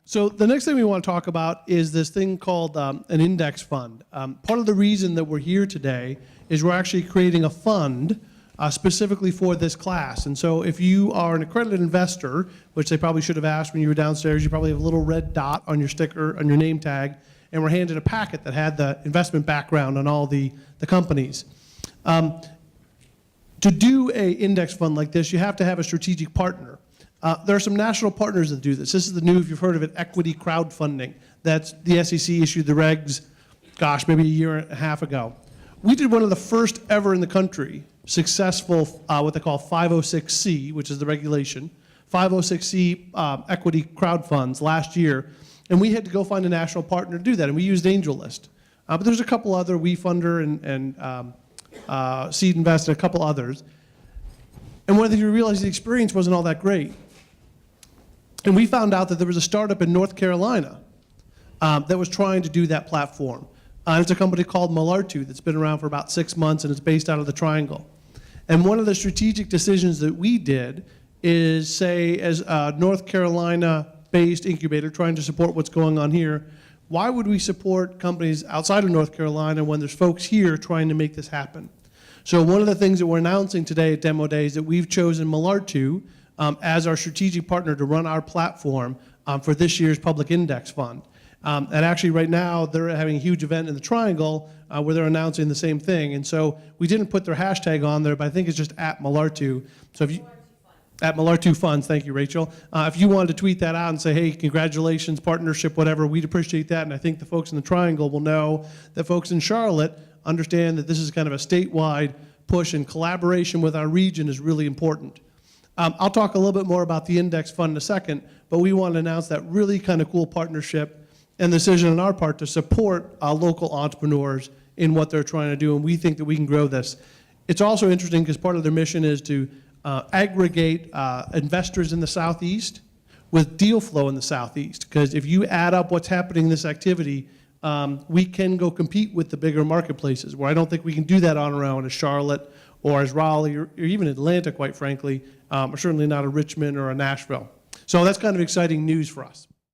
So the next thing we want to talk about is this thing called an index fund. Part of the reason that we're here today is we're actually creating a fund specifically for this class. And so if you are an accredited investor, which they probably should have asked when you were downstairs, you probably have a little red dot on your sticker, on your name tag, and we're handed a packet that had the investment background on all the companies. To do a index fund like this, you have to have a strategic partner. There are some national partners that do this. This is the new, if you've heard of it, equity crowdfunding. That's the SEC issued the regs, gosh, maybe a year and a half ago. We did one of the first ever in the country successful, what they call 506C, which is the regulation, 506C equity crowd funds last year, and we had to go find a national partner to do that, and we used AngelList. But there's a couple other, WeFunder and Seed Invest and a couple others. And one of the things we realized, the experience wasn't all that great. And we found out that there was a startup in North Carolina that was trying to do that platform. It's a company called Malartu that's been around for about 6 months, and it's based out of the Triangle. And one of the strategic decisions that we did is say, as a North Carolina-based incubator trying to support what's going on here, why would we support companies outside of North Carolina when there's folks here trying to make this happen? So one of the things that we're announcing today at Demo Day is that we've chosen Malartu as our strategic partner to run our platform for this year's public index fund. And actually right now they're having a huge event in the Triangle where they're announcing the same thing. And so we didn't put their hashtag on there, but I think it's just at Malartu. So if you, at Malartu Funds, thank you, Rachel. If you wanted to tweet that out and say, hey, congratulations, partnership, whatever, we'd appreciate that. And I think the folks in the Triangle will know that folks in Charlotte understand that this is kind of a statewide push, and collaboration with our region is really important. I'll talk a little bit more about the index fund in a second, but we want to announce that really kind of cool partnership and decision on our part to support local entrepreneurs in what they're trying to do, and we think that we can grow this. It's also interesting because part of their mission is to aggregate investors in the Southeast with deal flow in the Southeast, because if you add up what's happening in this activity, we can go compete with the bigger marketplaces, where I don't think we can do that on our own as Charlotte or as Raleigh or even Atlanta, quite frankly, or certainly not a Richmond or a Nashville. So that's kind of exciting news for us.